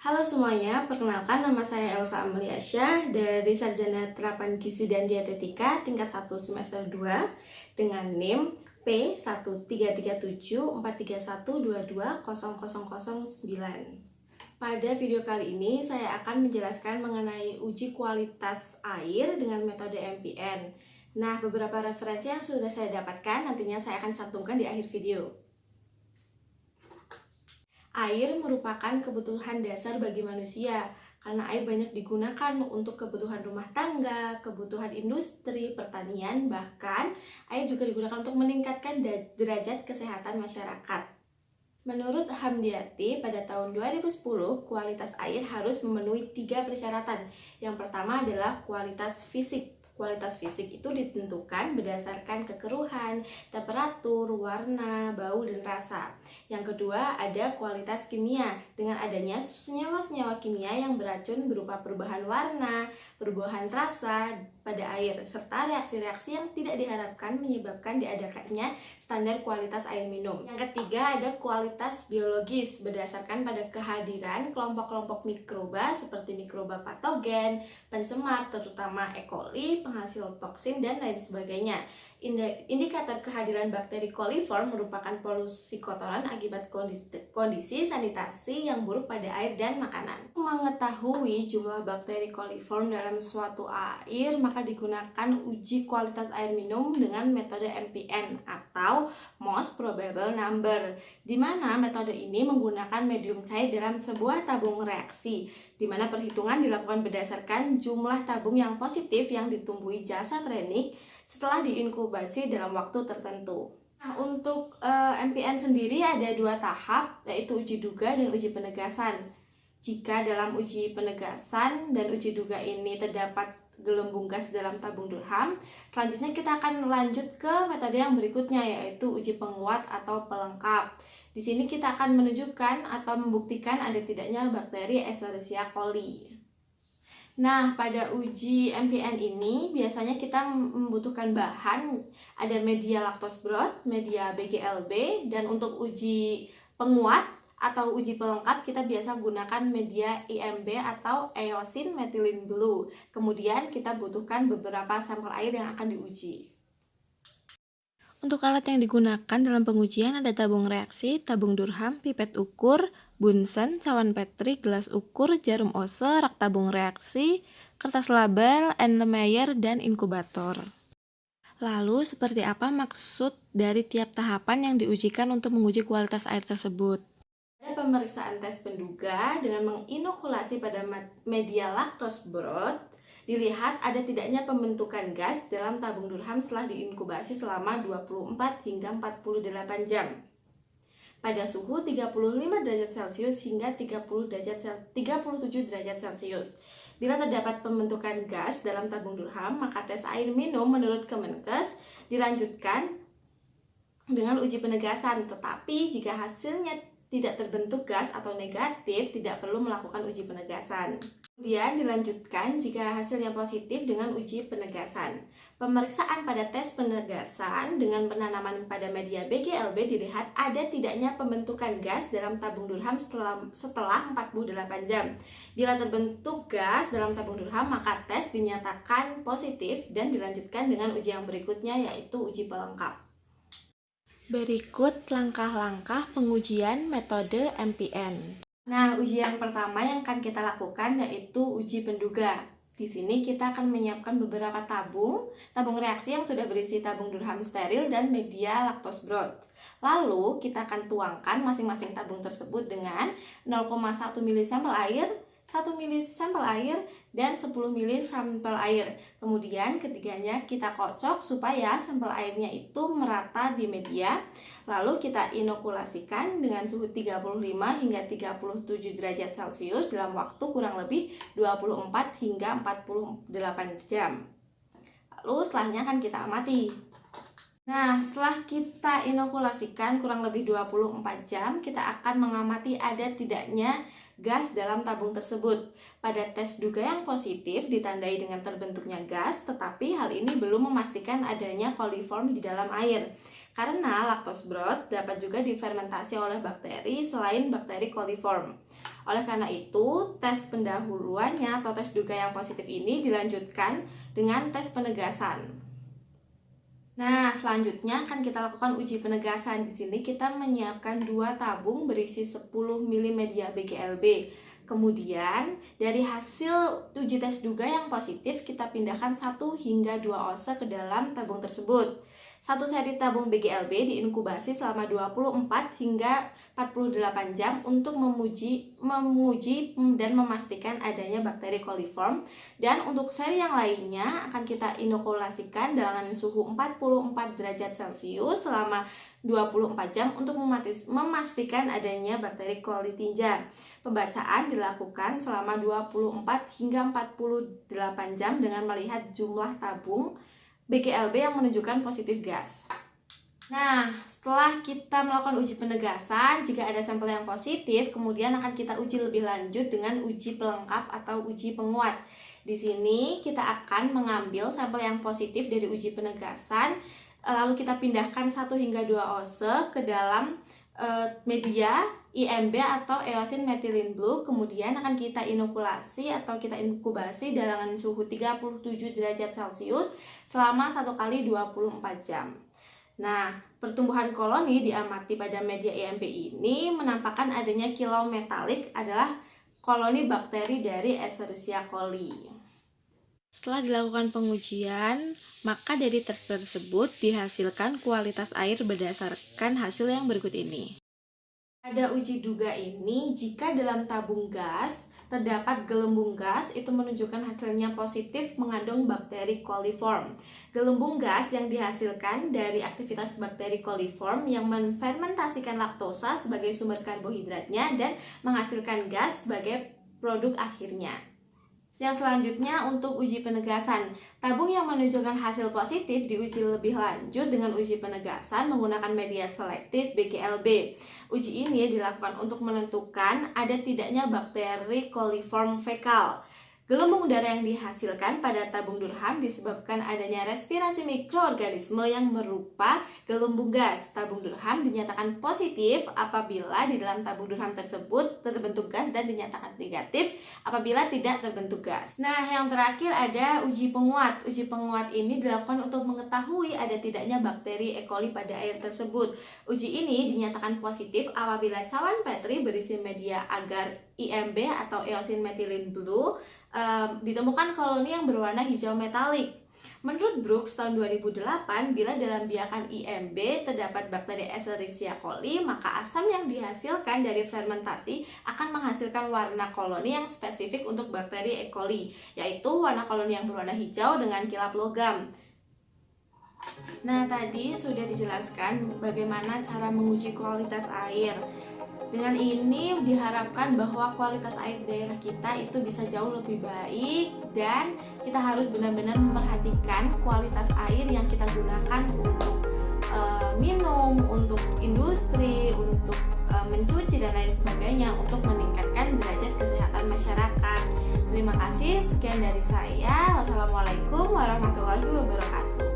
Halo semuanya, perkenalkan nama saya Elsa Ameliasyah dari Sarjana Terapan Gizi dan Dietetika tingkat 1 semester 2 dengan NIM P1337431220009. Pada video kali ini saya akan menjelaskan mengenai uji kualitas air dengan metode MPN. Nah, beberapa referensi yang sudah saya dapatkan nantinya saya akan cantumkan di akhir video. Air merupakan kebutuhan dasar bagi manusia karena air banyak digunakan untuk kebutuhan rumah tangga, kebutuhan industri, pertanian, bahkan air juga digunakan untuk meningkatkan derajat kesehatan masyarakat. Menurut Hamdiati, pada tahun 2010, kualitas air harus memenuhi 3 persyaratan. Yang pertama adalah kualitas fisik. Kualitas fisik itu ditentukan berdasarkan kekeruhan, temperatur, warna, bau, dan rasa. Yang kedua ada kualitas kimia, dengan adanya senyawa-senyawa kimia yang beracun berupa perubahan warna, perubahan rasa pada air, serta reaksi-reaksi yang tidak diharapkan menyebabkan diadakannya standar kualitas air minum. Yang ketiga ada kualitas biologis, berdasarkan pada kehadiran kelompok-kelompok mikroba seperti mikroba patogen, pencemar terutama E. coli, penghasil toksin, dan lain sebagainya. Indikator kehadiran bakteri coliform merupakan polusi kotoran akibat kondisi sanitasi yang buruk pada air dan makanan. Untuk mengetahui jumlah bakteri coliform dalam suatu air, maka digunakan uji kualitas air minum dengan metode MPN atau Most Probable Number, di mana metode ini menggunakan medium cair dalam sebuah tabung reaksi, di mana perhitungan dilakukan berdasarkan jumlah tabung yang positif yang ditumbuhi jasa trenik setelah diinkubasi dalam waktu tertentu. Nah, untuk MPN sendiri ada 2 tahap, yaitu uji duga dan uji penegasan. Jika dalam uji penegasan dan uji duga ini terdapat gelembung gas dalam tabung Durham, selanjutnya kita akan lanjut ke metode yang berikutnya, yaitu uji penguat atau pelengkap. Di sini kita akan menunjukkan atau membuktikan ada tidaknya bakteri Escherichia coli. Nah, pada uji MPN ini biasanya kita membutuhkan bahan, ada media lactose broth, media BGLB, dan untuk uji penguat atau uji pelengkap kita biasa gunakan media IMB atau eosin methylene blue. Kemudian kita butuhkan beberapa sampel air yang akan diuji. Untuk alat yang digunakan dalam pengujian ada tabung reaksi, tabung Durham, pipet ukur, Bunsen, cawan Petri, gelas ukur, jarum Ose, rak tabung reaksi, kertas label, Erlenmeyer, dan inkubator. Lalu, seperti apa maksud dari tiap tahapan yang diujikan untuk menguji kualitas air tersebut? Ada pemeriksaan tes penduga dengan menginokulasi pada media lactose broth. Dilihat ada tidaknya pembentukan gas dalam tabung Durham setelah diinkubasi selama 24 hingga 48 jam. Pada suhu 35 derajat Celcius hingga 37 derajat Celcius. Bila terdapat pembentukan gas dalam tabung Durham, maka tes air minum menurut Kemenkes dilanjutkan dengan uji penegasan. Tetapi jika hasilnya tidak terbentuk gas atau negatif, tidak perlu melakukan uji penegasan. Kemudian dilanjutkan jika hasilnya positif dengan uji penegasan. Pemeriksaan pada tes penegasan dengan penanaman pada media BGLB dilihat ada tidaknya pembentukan gas dalam tabung Durham setelah 48 jam. Bila terbentuk gas dalam tabung Durham, maka tes dinyatakan positif dan dilanjutkan dengan uji yang berikutnya, yaitu uji pelengkap. Berikut langkah-langkah pengujian metode MPN. Nah, uji yang pertama yang akan kita lakukan yaitu uji penduga. Di sini kita akan menyiapkan beberapa tabung reaksi yang sudah berisi tabung Durham steril dan media lactose broth. Lalu kita akan tuangkan masing-masing tabung tersebut dengan 0,1 ml sampel air, 1 ml sampel air, dan 10 ml sampel air. Kemudian ketiganya kita kocok supaya sampel airnya itu merata di media. Lalu kita inokulasikan dengan suhu 35 hingga 37 derajat Celcius dalam waktu kurang lebih 24 hingga 48 jam. Lalu setelahnya akan kita amati. Nah, setelah kita inokulasikan kurang lebih 24 jam, kita akan mengamati ada tidaknya gas dalam tabung tersebut. Pada tes duga yang positif ditandai dengan terbentuknya gas, tetapi hal ini belum memastikan adanya coliform di dalam air. Karena lactose broth dapat juga difermentasi oleh bakteri selain bakteri coliform. Oleh karena itu, tes pendahuluannya atau tes duga yang positif ini dilanjutkan dengan tes penegasan. Nah, selanjutnya akan kita lakukan uji penegasan. Di sini kita menyiapkan 2 tabung berisi 10 ml media BGLB. Kemudian, dari hasil uji tes duga yang positif, kita pindahkan 1 hingga 2 oase ke dalam tabung tersebut. Satu seri tabung BGLB diinkubasi selama 24 hingga 48 jam untuk memuji dan memastikan adanya bakteri coliform. Dan untuk seri yang lainnya akan kita inokulasikan dengan suhu 44 derajat Celcius selama 24 jam untuk memastikan adanya bakteri coli tinja. Pembacaan dilakukan selama 24 hingga 48 jam dengan melihat jumlah tabung BGLB yang menunjukkan positif gas. Nah, setelah kita melakukan uji penegasan, jika ada sampel yang positif, kemudian akan kita uji lebih lanjut dengan uji pelengkap atau uji penguat. Di sini kita akan mengambil sampel yang positif dari uji penegasan, lalu kita pindahkan 1 hingga 2 oase ke dalam media IMB atau eosin methylene blue. Kemudian akan kita inokulasi atau kita inkubasi dengan suhu 37 derajat Celcius selama 1 kali 24 jam. Nah, pertumbuhan koloni diamati pada media IMB ini menampakkan adanya kilau metalik adalah koloni bakteri dari Escherichia coli. Setelah dilakukan pengujian, maka dari tes tersebut dihasilkan kualitas air berdasarkan hasil yang berikut ini. Pada uji duga ini, jika dalam tabung gas terdapat gelembung gas, itu menunjukkan hasilnya positif mengandung bakteri coliform. Gelembung gas yang dihasilkan dari aktivitas bakteri coliform yang menfermentasikan laktosa sebagai sumber karbohidratnya dan menghasilkan gas sebagai produk akhirnya. Yang selanjutnya untuk uji penegasan, tabung yang menunjukkan hasil positif diuji lebih lanjut dengan uji penegasan menggunakan media selektif BGLB. Uji ini dilakukan untuk menentukan ada tidaknya bakteri coliform fekal. Gelembung udara yang dihasilkan pada tabung Durham disebabkan adanya respirasi mikroorganisme yang berupa gelembung gas. Tabung Durham dinyatakan positif apabila di dalam tabung Durham tersebut terbentuk gas dan dinyatakan negatif apabila tidak terbentuk gas. Nah, yang terakhir ada uji penguat. Uji penguat ini dilakukan untuk mengetahui ada tidaknya bakteri E. coli pada air tersebut. Uji ini dinyatakan positif apabila cawan Petri berisi media agar IMB atau eosin methylene blue ditemukan koloni yang berwarna hijau metalik. Menurut Brooks tahun 2008, bila dalam biakan IMB terdapat bakteri Escherichia coli, maka asam yang dihasilkan dari fermentasi akan menghasilkan warna koloni yang spesifik untuk bakteri E. coli, yaitu warna koloni yang berwarna hijau dengan kilap logam. Nah, tadi sudah dijelaskan bagaimana cara menguji kualitas air. Dengan ini diharapkan bahwa kualitas air daerah kita itu bisa jauh lebih baik dan kita harus benar-benar memperhatikan kualitas air yang kita gunakan untuk minum, untuk industri, untuk mencuci dan lain sebagainya untuk meningkatkan derajat kesehatan masyarakat. Terima kasih, sekian dari saya. Wassalamualaikum warahmatullahi wabarakatuh.